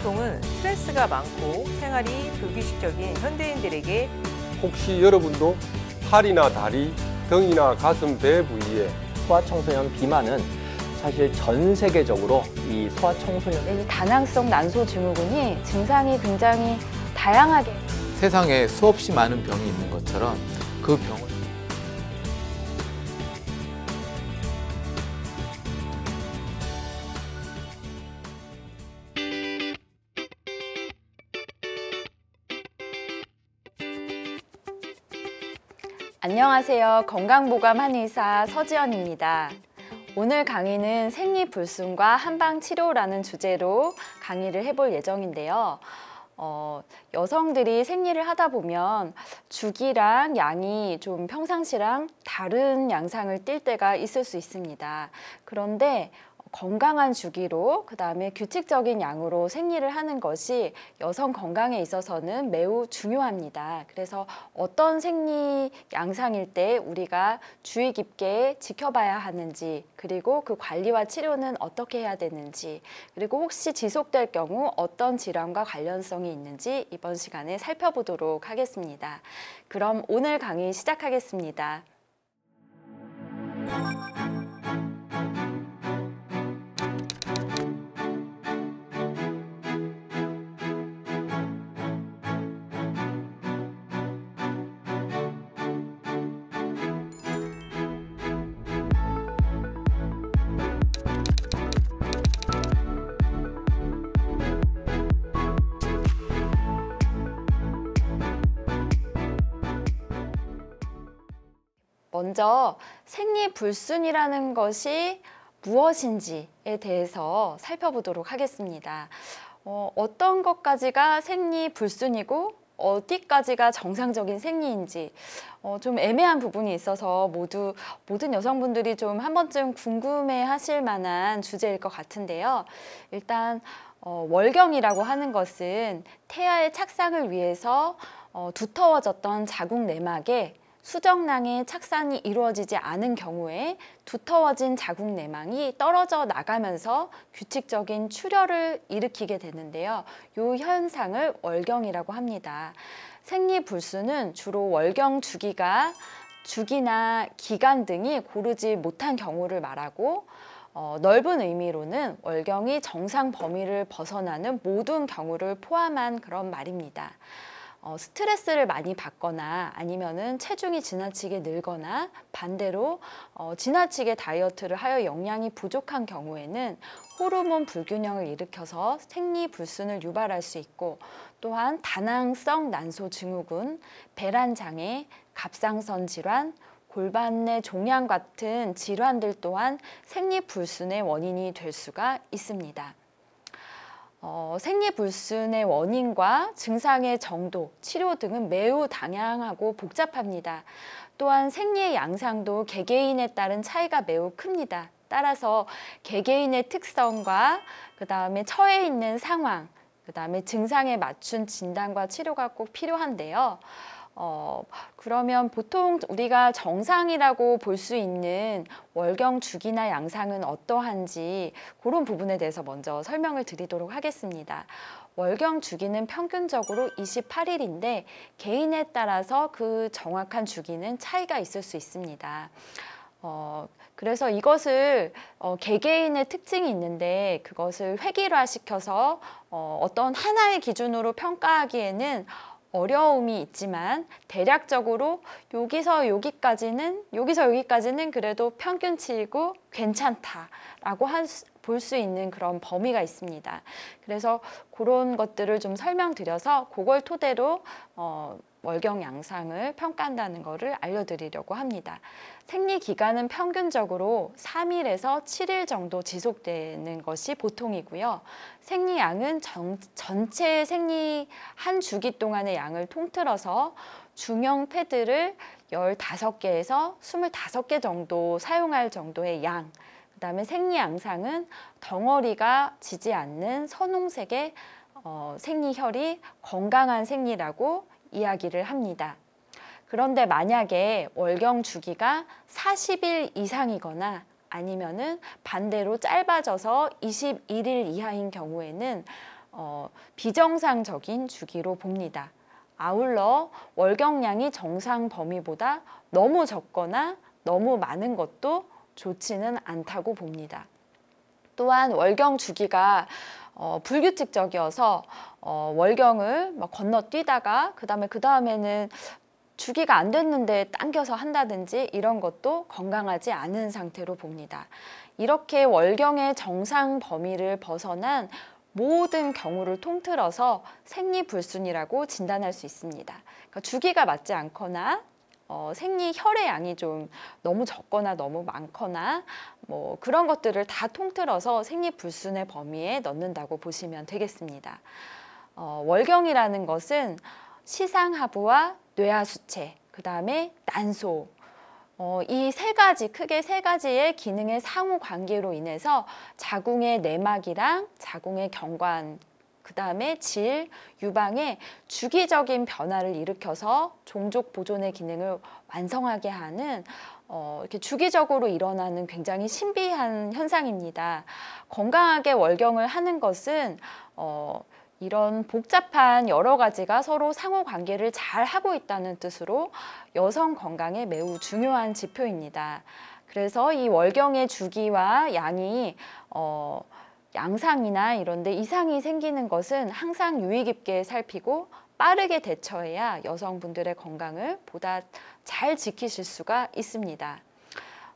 보통은 스트레스가 많고 생활이 불규칙적인 현대인들에게 혹시 여러분도 팔이나 다리, 등이나 가슴, 배 부위에 소아청소년 비만은 사실 전 세계적으로 이 소아청소년 이 다낭성 난소 증후군이 증상이 굉장히 다양하게 세상에 수없이 많은 병이 있는 것처럼 그 병을 안녕하세요. 건강보감 한의사 서지연입니다. 오늘 강의는 생리불순과 한방치료라는 주제로 강의를 해볼 예정인데요. 여성들이 생리를 하다 보면 주기랑 양이 좀 평상시랑 다른 양상을 띌 때가 있을 수 있습니다. 그런데 건강한 주기로 그다음에 규칙적인 양으로 생리를 하는 것이 여성 건강에 있어서는 매우 중요합니다. 그래서 어떤 생리 양상일 때 우리가 주의 깊게 지켜봐야 하는지, 그리고 그 관리와 치료는 어떻게 해야 되는지, 그리고 혹시 지속될 경우 어떤 질환과 관련성이 있는지 이번 시간에 살펴보도록 하겠습니다. 그럼 오늘 강의 시작하겠습니다. 먼저 생리불순이라는 것이 무엇인지에 대해서 살펴보도록 하겠습니다. 어떤 것까지가 생리불순이고 어디까지가 정상적인 생리인지 좀 애매한 부분이 있어서 모든 여성분들이 좀 한 번쯤 궁금해 하실 만한 주제일 것 같은데요. 일단 월경이라고 하는 것은 태아의 착상을 위해서 두터워졌던 자궁 내막에 수정낭의 착상이 이루어지지 않은 경우에 두터워진 자궁 내막이 떨어져 나가면서 규칙적인 출혈을 일으키게 되는데요. 이 현상을 월경이라고 합니다. 생리불순은 주로 월경 주기나 기간 등이 고르지 못한 경우를 말하고 넓은 의미로는 월경이 정상 범위를 벗어나는 모든 경우를 포함한 그런 말입니다. 스트레스를 많이 받거나 아니면은 체중이 지나치게 늘거나 반대로 지나치게 다이어트를 하여 영양이 부족한 경우에는 호르몬 불균형을 일으켜서 생리불순을 유발할 수 있고, 또한 다낭성 난소 증후군, 배란장애, 갑상선 질환, 골반 내 종양 같은 질환들 또한 생리불순의 원인이 될 수가 있습니다. 생리불순의 원인과 증상의 정도, 치료 등은 매우 다양하고 복잡합니다. 또한 생리의 양상도 개개인에 따른 차이가 매우 큽니다. 따라서 개개인의 특성과 그 다음에 처해 있는 상황, 그 다음에 증상에 맞춘 진단과 치료가 꼭 필요한데요. 그러면 보통 우리가 정상이라고 볼 수 있는 월경 주기나 양상은 어떠한지 그런 부분에 대해서 먼저 설명을 드리도록 하겠습니다. 월경 주기는 평균적으로 28일인데 개인에 따라서 그 정확한 주기는 차이가 있을 수 있습니다. 그래서 이것을 개개인의 특징이 있는데 그것을 획일화시켜서 어떤 하나의 기준으로 평가하기에는 어려움이 있지만 대략적으로 여기서 여기까지는 그래도 평균치이고 괜찮다라고 볼 수 있는 그런 범위가 있습니다. 그래서 그런 것들을 좀 설명드려서 그걸 토대로 월경 양상을 평가한다는 것을 알려드리려고 합니다. 생리 기간은 평균적으로 3일에서 7일 정도 지속되는 것이 보통이고요. 생리양은 전체 생리 한 주기 동안의 양을 통틀어서 중형 패드를 15개에서 25개 정도 사용할 정도의 양, 그 다음에 생리 양상은 덩어리가 지지 않는 선홍색의 생리혈이 건강한 생리라고 이야기를 합니다. 그런데 만약에 월경 주기가 40일 이상이거나 아니면은 반대로 짧아져서 21일 이하인 경우에는 비정상적인 주기로 봅니다. 아울러 월경량이 정상 범위보다 너무 적거나 너무 많은 것도 좋지는 않다고 봅니다. 또한 월경 주기가 불규칙적이어서 월경을 막 건너뛰다가 그 다음에는 주기가 안 됐는데 당겨서 한다든지 이런 것도 건강하지 않은 상태로 봅니다. 이렇게 월경의 정상 범위를 벗어난 모든 경우를 통틀어서 생리불순이라고 진단할 수 있습니다. 그러니까 주기가 맞지 않거나 생리 혈의 양이 좀 너무 적거나 너무 많거나 뭐 그런 것들을 다 통틀어서 생리불순의 범위에 넣는다고 보시면 되겠습니다. 월경이라는 것은 시상하부와 뇌하수체, 그 다음에 난소, 이 크게 세 가지의 기능의 상호 관계로 인해서 자궁의 내막이랑 자궁의 경관, 그 다음에 질, 유방에 주기적인 변화를 일으켜서 종족 보존의 기능을 완성하게 하는 이렇게 주기적으로 일어나는 굉장히 신비한 현상입니다. 건강하게 월경을 하는 것은 이런 복잡한 여러 가지가 서로 상호 관계를 잘 하고 있다는 뜻으로 여성 건강에 매우 중요한 지표입니다. 그래서 이 월경의 주기와 양이 양상이나 이런 데 이상이 생기는 것은 항상 유의 깊게 살피고 빠르게 대처해야 여성분들의 건강을 보다 잘 지키실 수가 있습니다.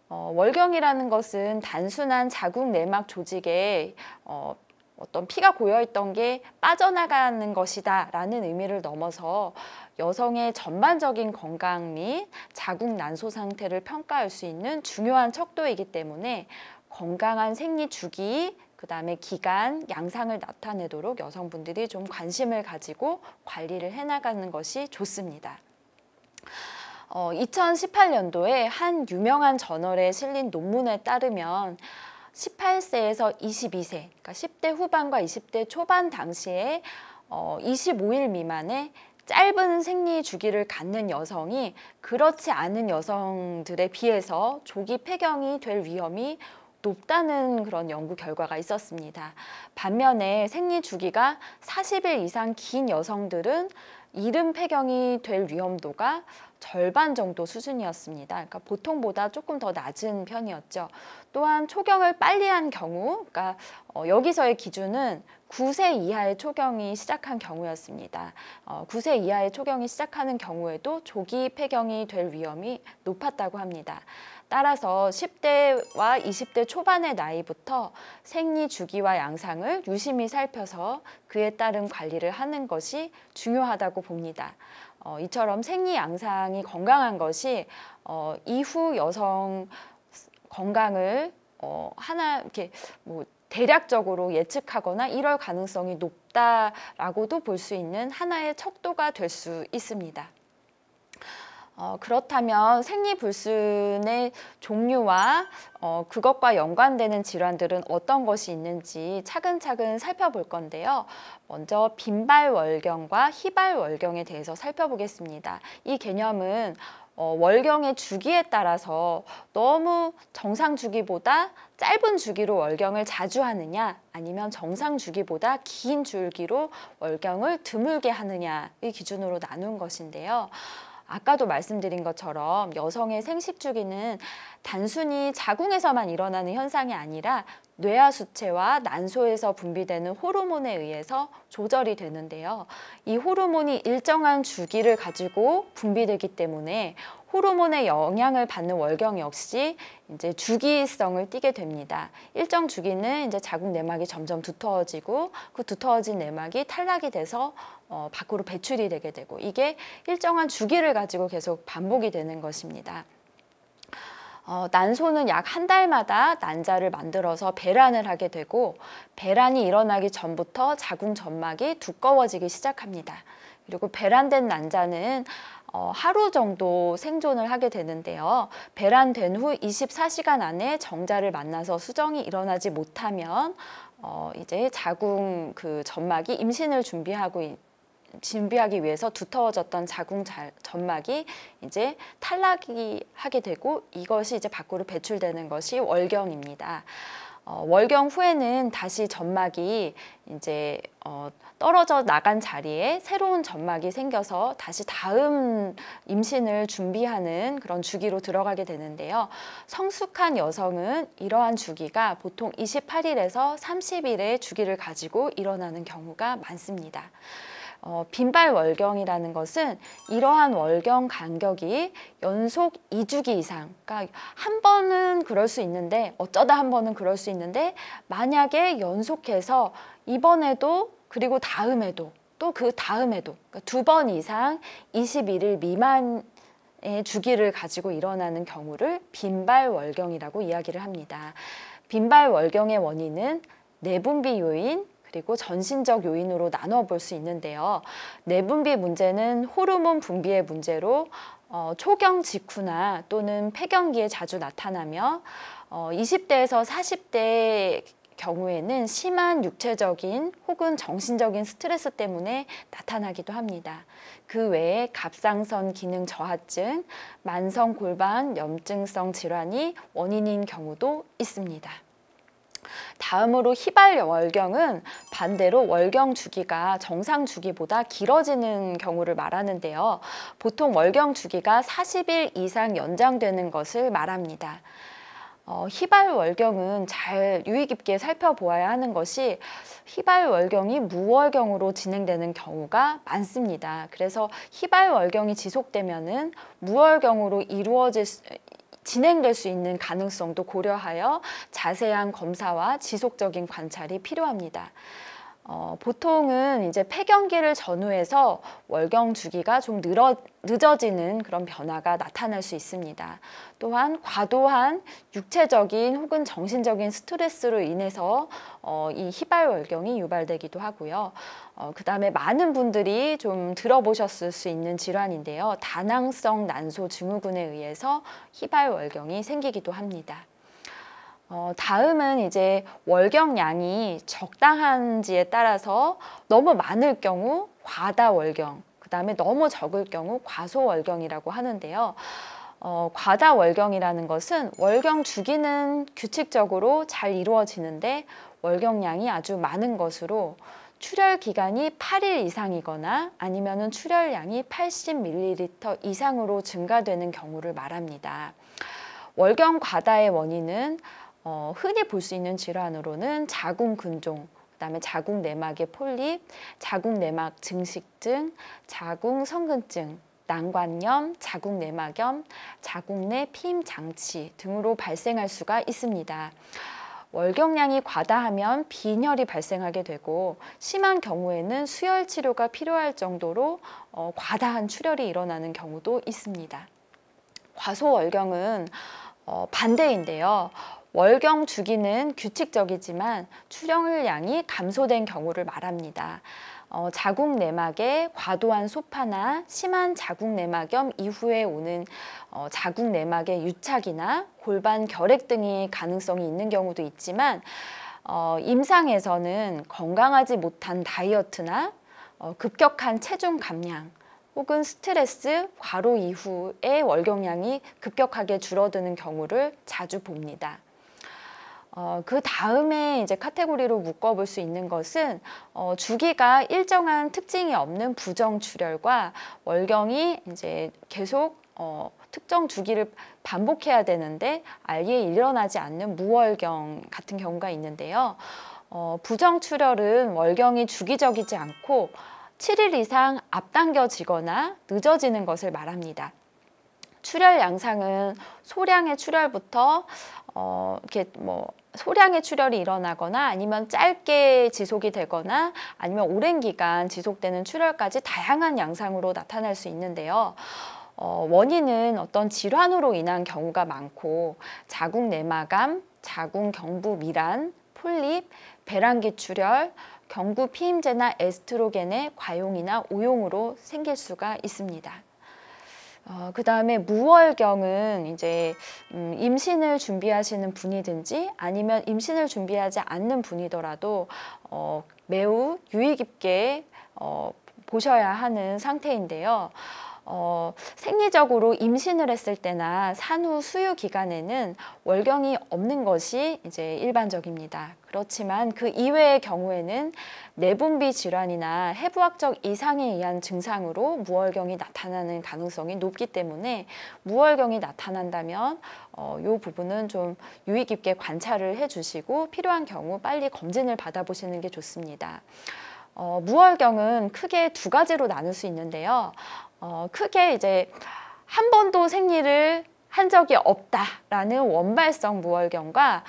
월경이라는 것은 단순한 자궁 내막 조직에 어떤 피가 고여있던 게 빠져나가는 것이다 라는 의미를 넘어서 여성의 전반적인 건강 및 자궁 난소 상태를 평가할 수 있는 중요한 척도이기 때문에 건강한 생리 주기, 그 다음에 기간, 양상을 나타내도록 여성분들이 좀 관심을 가지고 관리를 해나가는 것이 좋습니다. 2018년도에 한 유명한 저널에 실린 논문에 따르면 18세에서 22세, 그러니까 10대 후반과 20대 초반 당시에 25일 미만의 짧은 생리 주기를 갖는 여성이 그렇지 않은 여성들에 비해서 조기 폐경이 될 위험이 높다는 그런 연구 결과가 있었습니다. 반면에 생리 주기가 40일 이상 긴 여성들은 이른 폐경이 될 위험도가 절반 정도 수준이었습니다. 그러니까 보통보다 조금 더 낮은 편이었죠. 또한 초경을 빨리 한 경우, 그러니까 여기서의 기준은 9세 이하의 초경이 시작한 경우였습니다. 9세 이하의 초경이 시작하는 경우에도 조기 폐경이 될 위험이 높았다고 합니다. 따라서 10대와 20대 초반의 나이부터 생리 주기와 양상을 유심히 살펴서 그에 따른 관리를 하는 것이 중요하다고 봅니다. 이처럼 생리 양상이 건강한 것이 이후 여성 건강을 이렇게 뭐 대략적으로 예측하거나 이럴 가능성이 높다라고도 볼 수 있는 하나의 척도가 될 수 있습니다. 그렇다면 생리불순의 종류와 그것과 연관되는 질환들은 어떤 것이 있는지 차근차근 살펴볼 건데요. 먼저 빈발월경과 희발월경에 대해서 살펴보겠습니다. 이 개념은 월경의 주기에 따라서 너무 정상 주기보다 짧은 주기로 월경을 자주 하느냐 아니면 정상 주기보다 긴 주기로 월경을 드물게 하느냐의 기준으로 나눈 것인데요. 아까도 말씀드린 것처럼 여성의 생식 주기는 단순히 자궁에서만 일어나는 현상이 아니라 뇌하수체와 난소에서 분비되는 호르몬에 의해서 조절이 되는데요. 이 호르몬이 일정한 주기를 가지고 분비되기 때문에 호르몬의 영향을 받는 월경 역시 이제 주기성을 띠게 됩니다. 일정 주기는 이제 자궁 내막이 점점 두터워지고 그 두터워진 내막이 탈락이 돼서 밖으로 배출이 되게 되고 이게 일정한 주기를 가지고 계속 반복이 되는 것입니다. 난소는 약 한 달마다 난자를 만들어서 배란을 하게 되고 배란이 일어나기 전부터 자궁 점막이 두꺼워지기 시작합니다. 그리고 배란된 난자는 하루 정도 생존을 하게 되는데요. 배란된 후 24시간 안에 정자를 만나서 수정이 일어나지 못하면 이제 자궁 그 점막이 임신을 준비하기 위해서 두터워졌던 자궁 점막이 이제 탈락이 하게 되고 이것이 이제 밖으로 배출되는 것이 월경입니다. 월경 후에는 다시 점막이 이제 떨어져 나간 자리에 새로운 점막이 생겨서 다시 다음 임신을 준비하는 그런 주기로 들어가게 되는데요. 성숙한 여성은 이러한 주기가 보통 28일에서 30일의 주기를 가지고 일어나는 경우가 많습니다. 빈발월경이라는 것은 이러한 월경 간격이 연속 2주기 이상, 그러니까 한 번은 그럴 수 있는데 어쩌다 한 번은 그럴 수 있는데 만약에 연속해서 이번에도 그리고 다음에도 또 그 다음에도 그러니까 2번 이상 21일 미만의 주기를 가지고 일어나는 경우를 빈발월경이라고 이야기를 합니다. 빈발월경의 원인은 내분비 요인 그리고 전신적 요인으로 나누어 볼 수 있는데요. 내분비 문제는 호르몬 분비의 문제로 초경 직후나 또는 폐경기에 자주 나타나며 20대에서 40대의 경우에는 심한 육체적인 혹은 정신적인 스트레스 때문에 나타나기도 합니다. 그 외에 갑상선 기능 저하증, 만성 골반 염증성 질환이 원인인 경우도 있습니다. 다음으로 휘발월경은 반대로 월경 주기가 정상 주기보다 길어지는 경우를 말하는데요. 보통 월경 주기가 40일 이상 연장되는 것을 말합니다. 휘발월경은 잘 유의 깊게 살펴보아야 하는 것이 휘발월경이 무월경으로 진행되는 경우가 많습니다. 그래서 휘발월경이 지속되면은 무월경으로 진행될 수 있는 가능성도 고려하여 자세한 검사와 지속적인 관찰이 필요합니다. 보통은 이제 폐경기를 전후해서 월경 주기가 좀 늦어지는 그런 변화가 나타날 수 있습니다. 또한 과도한 육체적인 혹은 정신적인 스트레스로 인해서 이 휘발월경이 유발되기도 하고요. 그 다음에 많은 분들이 좀 들어보셨을 수 있는 질환인데요. 다낭성 난소 증후군에 의해서 휘발월경이 생기기도 합니다. 다음은 이제 월경량이 적당한지에 따라서 너무 많을 경우 과다월경, 그 다음에 너무 적을 경우 과소월경이라고 하는데요. 과다월경이라는 것은 월경 주기는 규칙적으로 잘 이루어지는데 월경량이 아주 많은 것으로 출혈 기간이 8일 이상이거나 아니면은 출혈량이 80ml 이상으로 증가되는 경우를 말합니다. 월경 과다의 원인은 흔히 볼 수 있는 질환으로는 자궁근종, 그다음에 자궁내막의 폴립, 자궁내막 증식증, 자궁성근증, 난관염, 자궁내막염, 자궁내 피임 장치 등으로 발생할 수가 있습니다. 월경량이 과다하면 빈혈이 발생하게 되고 심한 경우에는 수혈 치료가 필요할 정도로 과다한 출혈이 일어나는 경우도 있습니다. 과소월경은 반대인데요. 월경 주기는 규칙적이지만 출혈량이 감소된 경우를 말합니다. 자궁내막의 과도한 소파나 심한 자궁내막염 이후에 오는 자궁내막의 유착이나 골반 결핵 등의 가능성이 있는 경우도 있지만 임상에서는 건강하지 못한 다이어트나 급격한 체중 감량 혹은 스트레스, 과로 이후에 월경량이 급격하게 줄어드는 경우를 자주 봅니다. 그 다음에 이제 카테고리로 묶어볼 수 있는 것은 주기가 일정한 특징이 없는 부정출혈과 월경이 이제 계속 특정 주기를 반복해야 되는데 아예 일어나지 않는 무월경 같은 경우가 있는데요. 부정출혈은 월경이 주기적이지 않고 7일 이상 앞당겨지거나 늦어지는 것을 말합니다. 출혈 양상은 소량의 출혈부터 이렇게 소량의 출혈이 일어나거나 아니면 짧게 지속이 되거나 아니면 오랜 기간 지속되는 출혈까지 다양한 양상으로 나타날 수 있는데요. 원인은 어떤 질환으로 인한 경우가 많고 자궁내막암, 자궁경부밀환, 폴립, 배란기 출혈, 경부 피임제나 에스트로겐의 과용이나 오용으로 생길 수가 있습니다. 그 다음에 무월경은 이제 임신을 준비하시는 분이든지 아니면 임신을 준비하지 않는 분이더라도 매우 유의 깊게 보셔야 하는 상태인데요. 생리적으로 임신을 했을 때나 산후 수유 기간에는 월경이 없는 것이 이제 일반적입니다. 그렇지만 그 이외의 경우에는 내분비 질환이나 해부학적 이상에 의한 증상으로 무월경이 나타나는 가능성이 높기 때문에 무월경이 나타난다면 이 부분은 좀 유의 깊게 관찰을 해주시고 필요한 경우 빨리 검진을 받아보시는 게 좋습니다. 무월경은 크게 두 가지로 나눌 수 있는데요. 크게 이제 한 번도 생리를 한 적이 없다라는 원발성 무월경과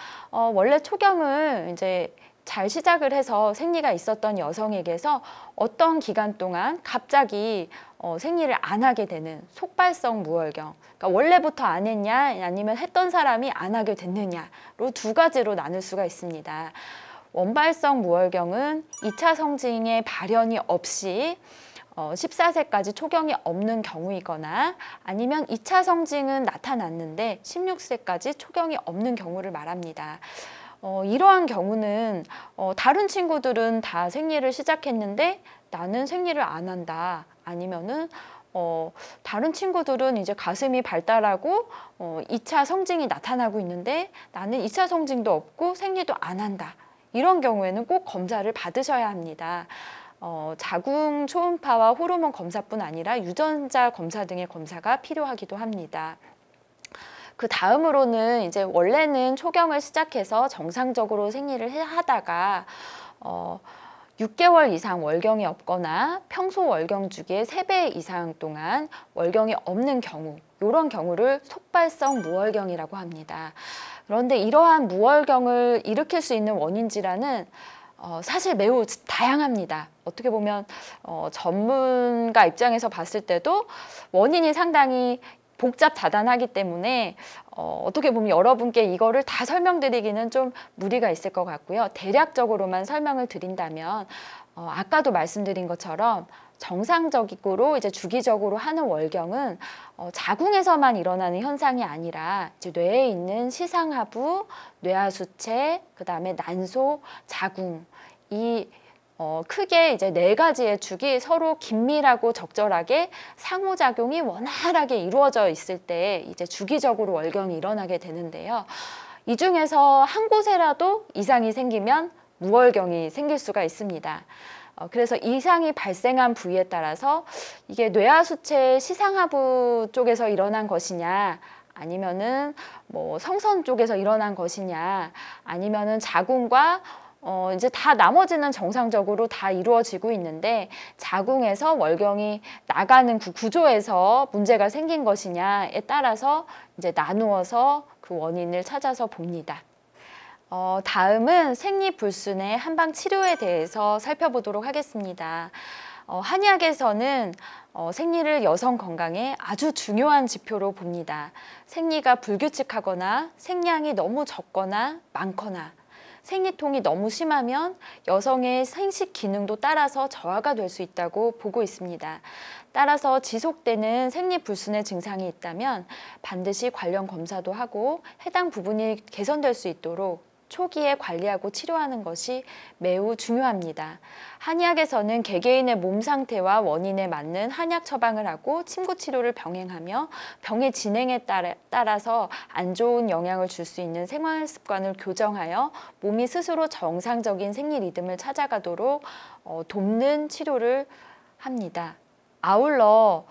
원래 초경을 이제 잘 시작을 해서 생리가 있었던 여성에게서 어떤 기간 동안 갑자기 생리를 안 하게 되는 속발성 무월경, 그러니까 원래부터 안 했냐 아니면 했던 사람이 안 하게 됐느냐로 두 가지로 나눌 수가 있습니다. 원발성 무월경은 2차 성징의 발현이 없이 14세까지 초경이 없는 경우이거나 아니면 2차 성징은 나타났는데 16세까지 초경이 없는 경우를 말합니다. 이러한 경우는 다른 친구들은 다 생리를 시작했는데 나는 생리를 안 한다. 아니면은 다른 친구들은 이제 가슴이 발달하고 2차 성징이 나타나고 있는데 나는 2차 성징도 없고 생리도 안 한다. 이런 경우에는 꼭 검사를 받으셔야 합니다. 자궁 초음파와 호르몬 검사뿐 아니라 유전자 검사 등의 검사가 필요하기도 합니다. 그 다음으로는 이제 원래는 초경을 시작해서 정상적으로 생리를 하다가 6개월 이상 월경이 없거나 평소 월경 주기의 3배 이상 동안 월경이 없는 경우, 이런 경우를 속발성 무월경이라고 합니다. 그런데 이러한 무월경을 일으킬 수 있는 원인 질환은 사실 매우 다양합니다. 어떻게 보면 전문가 입장에서 봤을 때도 원인이 상당히 복잡다단하기 때문에 어떻게 보면 여러분께 이거를 다 설명드리기는 좀 무리가 있을 것 같고요. 대략적으로만 설명을 드린다면 아까도 말씀드린 것처럼 정상적으로 이제 주기적으로 하는 월경은 자궁에서만 일어나는 현상이 아니라 이제 뇌에 있는 시상하부, 뇌하수체, 그다음에 난소, 자궁 이 크게 이제 4가지의 축이 서로 긴밀하고 적절하게 상호작용이 원활하게 이루어져 있을 때 이제 주기적으로 월경이 일어나게 되는데요. 이 중에서 한 곳에라도 이상이 생기면 무월경이 생길 수가 있습니다. 그래서 이상이 발생한 부위에 따라서 이게 뇌하수체 시상하부 쪽에서 일어난 것이냐 아니면은 뭐 성선 쪽에서 일어난 것이냐 아니면은 자궁과 이제 다 나머지는 정상적으로 다 이루어지고 있는데 자궁에서 월경이 나가는 그 구조에서 문제가 생긴 것이냐에 따라서 이제 나누어서 그 원인을 찾아서 봅니다. 다음은 생리불순의 한방 치료에 대해서 살펴보도록 하겠습니다. 한의학에서는 생리를 여성 건강에 아주 중요한 지표로 봅니다. 생리가 불규칙하거나 생량이 너무 적거나 많거나 생리통이 너무 심하면 여성의 생식 기능도 따라서 저하가 될 수 있다고 보고 있습니다. 따라서 지속되는 생리불순의 증상이 있다면 반드시 관련 검사도 하고 해당 부분이 개선될 수 있도록 초기에 관리하고 치료하는 것이 매우 중요합니다. 한의학에서는 개개인의 몸 상태와 원인에 맞는 한약 처방을 하고 침구 치료를 병행하며 병의 진행에 따라서 안 좋은 영향을 줄 수 있는 생활 습관을 교정하여 몸이 스스로 정상적인 생리 리듬을 찾아가도록 돕는 치료를 합니다. 아울러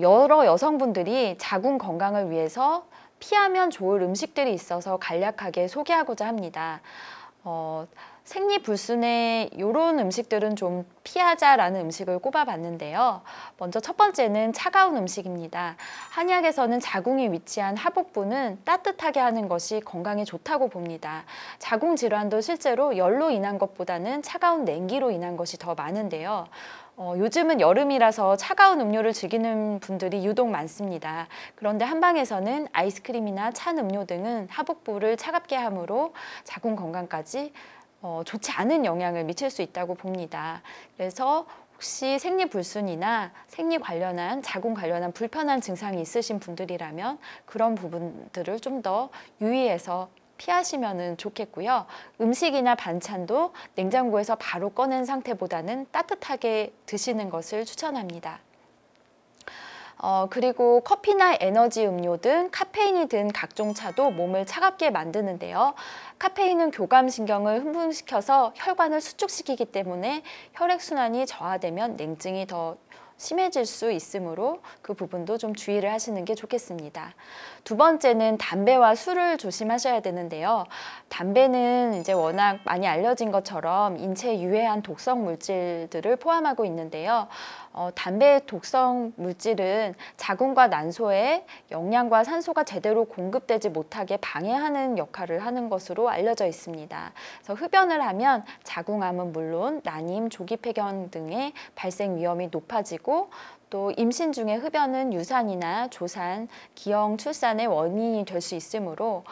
여러 여성분들이 자궁 건강을 위해서 피하면 좋을 음식들이 있어서 간략하게 소개하고자 합니다. 생리불순에 이런 음식들은 좀 피하자라는 음식을 꼽아봤는데요. 먼저 첫 번째는 차가운 음식입니다. 한의학에서는 자궁이 위치한 하복부는 따뜻하게 하는 것이 건강에 좋다고 봅니다. 자궁 질환도 실제로 열로 인한 것보다는 차가운 냉기로 인한 것이 더 많은데요. 요즘은 여름이라서 차가운 음료를 즐기는 분들이 유독 많습니다. 그런데 한방에서는 아이스크림이나 찬 음료 등은 하복부를 차갑게 함으로 자궁 건강까지 좋지 않은 영향을 미칠 수 있다고 봅니다. 그래서 혹시 생리불순이나 생리 관련한 자궁 관련한 불편한 증상이 있으신 분들이라면 그런 부분들을 좀 더 유의해서 피하시면 좋겠고요. 음식이나 반찬도 냉장고에서 바로 꺼낸 상태보다는 따뜻하게 드시는 것을 추천합니다. 그리고 커피나 에너지 음료 등 카페인이 든 각종 차도 몸을 차갑게 만드는데요. 카페인은 교감신경을 흥분시켜서 혈관을 수축시키기 때문에 혈액순환이 저하되면 냉증이 더 심해질 수 있으므로 그 부분도 좀 주의를 하시는 게 좋겠습니다. 두 번째는 담배와 술을 조심하셔야 되는데요. 담배는 이제 워낙 많이 알려진 것처럼 인체에 유해한 독성 물질들을 포함하고 있는데요. 담배의 독성 물질은 자궁과 난소에 영양과 산소가 제대로 공급되지 못하게 방해하는 역할을 하는 것으로 알려져 있습니다. 그래서 흡연을 하면 자궁암은 물론 난임, 조기 폐경 등의 발생 위험이 높아지고 또 임신 중에 흡연은 유산이나 조산, 기형 출산의 원인이 될 수 있으므로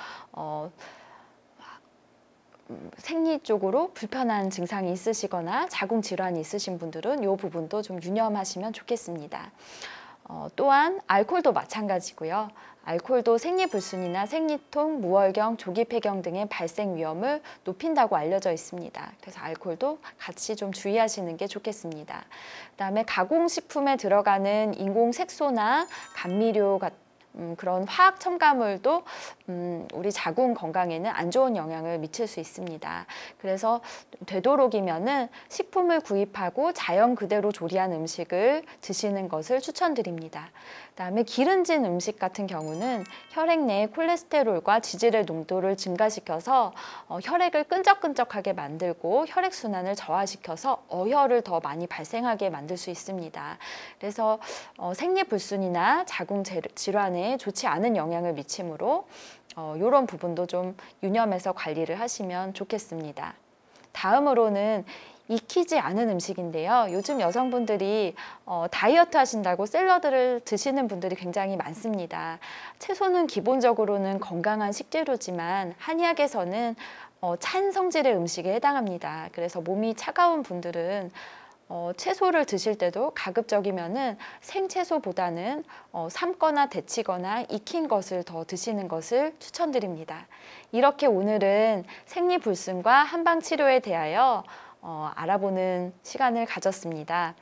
생리 쪽으로 불편한 증상이 있으시거나 자궁 질환이 있으신 분들은 이 부분도 좀 유념하시면 좋겠습니다. 또한 알코올도 마찬가지고요. 알코올도 생리불순이나 생리통, 무월경, 조기 폐경 등의 발생 위험을 높인다고 알려져 있습니다. 그래서 알코올도 같이 좀 주의하시는 게 좋겠습니다. 그다음에 가공식품에 들어가는 인공색소나 감미료 같은 그런 화학 첨가물도 우리 자궁 건강에는 안 좋은 영향을 미칠 수 있습니다. 그래서 되도록이면은 식품을 구입하고 자연 그대로 조리한 음식을 드시는 것을 추천드립니다. 그다음에 기름진 음식 같은 경우는 혈액 내의 콜레스테롤과 지질의 농도를 증가시켜서 혈액을 끈적끈적하게 만들고 혈액순환을 저하시켜서 어혈을 더 많이 발생하게 만들 수 있습니다. 그래서 생리불순이나 자궁 질환에 좋지 않은 영향을 미치므로 이런 부분도 좀 유념해서 관리를 하시면 좋겠습니다. 다음으로는 익히지 않은 음식인데요. 요즘 여성분들이 다이어트 하신다고 샐러드를 드시는 분들이 굉장히 많습니다. 채소는 기본적으로는 건강한 식재료지만 한의학에서는 찬 성질의 음식에 해당합니다. 그래서 몸이 차가운 분들은 채소를 드실 때도 가급적이면은 생채소보다는 삶거나 데치거나 익힌 것을 더 드시는 것을 추천드립니다. 이렇게 오늘은 생리불순과 한방치료에 대하여 알아보는 시간을 가졌습니다.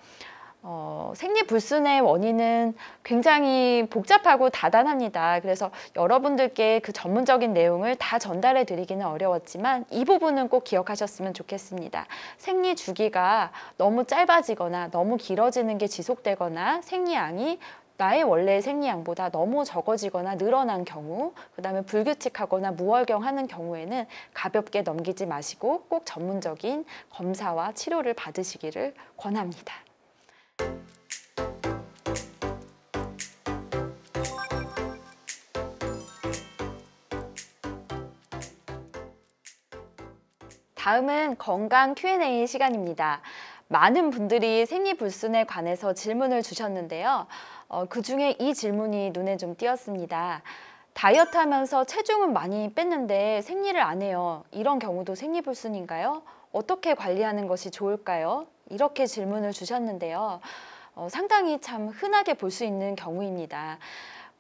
생리불순의 원인은 굉장히 복잡하고 다단합니다. 그래서 여러분들께 그 전문적인 내용을 다 전달해 드리기는 어려웠지만 이 부분은 꼭 기억하셨으면 좋겠습니다. 생리 주기가 너무 짧아지거나 너무 길어지는 게 지속되거나 생리양이 나의 원래 생리양보다 너무 적어지거나 늘어난 경우, 그 다음에 불규칙하거나 무월경하는 경우에는 가볍게 넘기지 마시고 꼭 전문적인 검사와 치료를 받으시기를 권합니다. 다음은 건강 Q&A 시간입니다. 많은 분들이 생리불순에 관해서 질문을 주셨는데요. 그 중에 이 질문이 눈에 좀 띄었습니다. 다이어트 하면서 체중은 많이 뺐는데 생리를 안 해요. 이런 경우도 생리불순인가요? 어떻게 관리하는 것이 좋을까요? 이렇게 질문을 주셨는데요. 상당히 참 흔하게 볼 수 있는 경우입니다.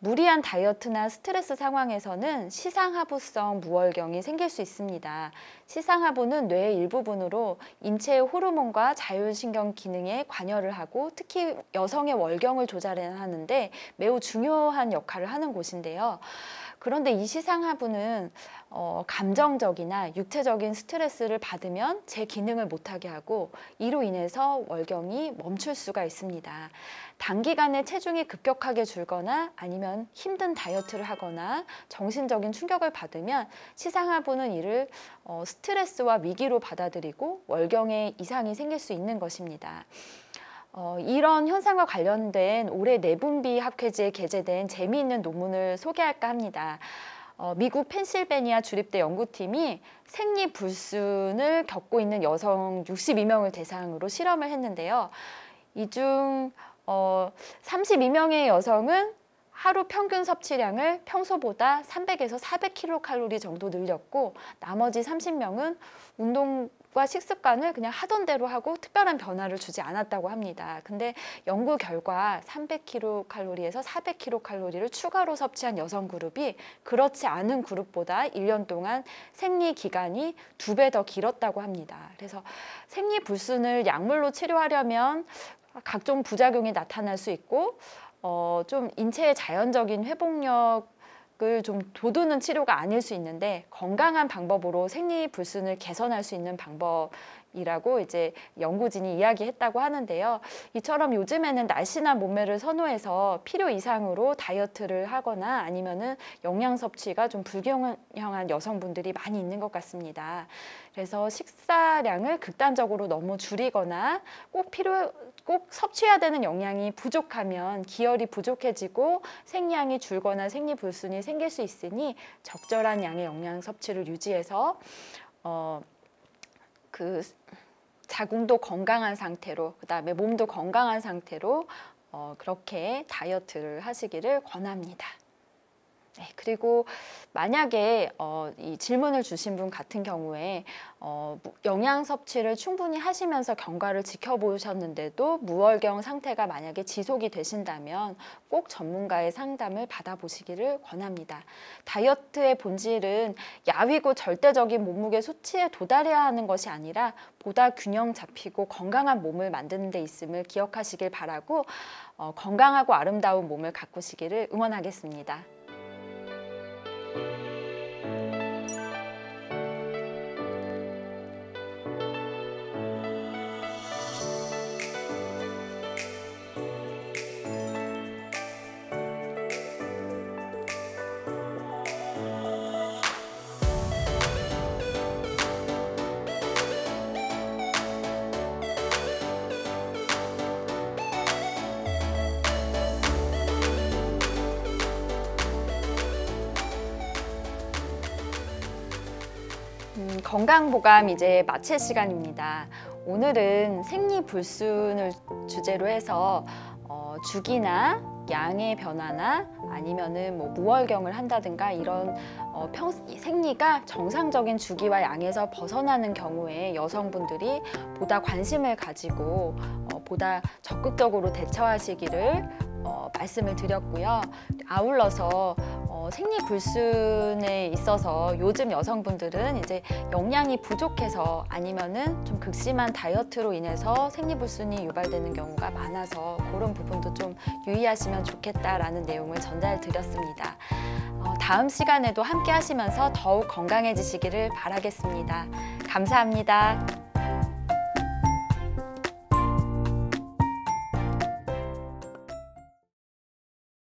무리한 다이어트나 스트레스 상황에서는 시상하부성 무월경이 생길 수 있습니다. 시상하부는 뇌의 일부분으로 인체의 호르몬과 자율신경 기능에 관여를 하고 특히 여성의 월경을 조절하는데 매우 중요한 역할을 하는 곳인데요. 그런데 이 시상하부는 감정적이나 육체적인 스트레스를 받으면 제 기능을 못하게 하고 이로 인해서 월경이 멈출 수가 있습니다. 단기간에 체중이 급격하게 줄거나 아니면 힘든 다이어트를 하거나 정신적인 충격을 받으면 시상하부는 이를 스트레스와 위기로 받아들이고 월경에 이상이 생길 수 있는 것입니다. 이런 현상과 관련된 올해 내분비 학회지에 게재된 재미있는 논문을 소개할까 합니다. 미국 펜실베니아 주립대 연구팀이 생리불순을 겪고 있는 여성 62명을 대상으로 실험을 했는데요. 이 중 32명의 여성은 하루 평균 섭취량을 평소보다 300에서 400kcal 정도 늘렸고 나머지 30명은 운동과 식습관을 그냥 하던 대로 하고 특별한 변화를 주지 않았다고 합니다. 근데 연구 결과 300kcal에서 400kcal를 추가로 섭취한 여성 그룹이 그렇지 않은 그룹보다 1년 동안 생리 기간이 2배 더 길었다고 합니다. 그래서 생리불순을 약물로 치료하려면 각종 부작용이 나타날 수 있고 좀 인체의 자연적인 회복력을 좀 돋우는 치료가 아닐 수 있는데 건강한 방법으로 생리불순을 개선할 수 있는 방법이라고 이제 연구진이 이야기했다고 하는데요. 이처럼 요즘에는 날씬한 몸매를 선호해서 필요 이상으로 다이어트를 하거나 아니면은 영양 섭취가 좀 불균형한 여성분들이 많이 있는 것 같습니다. 그래서 식사량을 극단적으로 너무 줄이거나 꼭 섭취해야 되는 영양이 부족하면 기혈이 부족해지고 생리량이 줄거나 생리불순이 생길 수 있으니 적절한 양의 영양 섭취를 유지해서 그 자궁도 건강한 상태로 그다음에 몸도 건강한 상태로 그렇게 다이어트를 하시기를 권합니다. 네, 그리고 만약에 이 질문을 주신 분 같은 경우에 영양 섭취를 충분히 하시면서 경과를 지켜보셨는데도 무월경 상태가 만약에 지속이 되신다면 꼭 전문가의 상담을 받아보시기를 권합니다. 다이어트의 본질은 야위고 절대적인 몸무게 수치에 도달해야 하는 것이 아니라 보다 균형 잡히고 건강한 몸을 만드는 데 있음을 기억하시길 바라고 건강하고 아름다운 몸을 가꾸시기를 응원하겠습니다. 건강보감 이제 마칠 시간입니다. 오늘은 생리불순을 주제로 해서 주기나 양의 변화나 아니면은 뭐 무월경을 한다든가 이런 생리가 정상적인 주기와 양에서 벗어나는 경우에 여성분들이 보다 관심을 가지고 보다 적극적으로 대처하시기를 말씀을 드렸고요. 아울러서 생리불순에 있어서 요즘 여성분들은 이제 영양이 부족해서 아니면은 좀 극심한 다이어트로 인해서 생리불순이 유발되는 경우가 많아서 그런 부분도 좀 유의하시면 좋겠다라는 내용을 전달드렸습니다. 다음 시간에도 함께 하시면서 더욱 건강해지시기를 바라겠습니다. 감사합니다.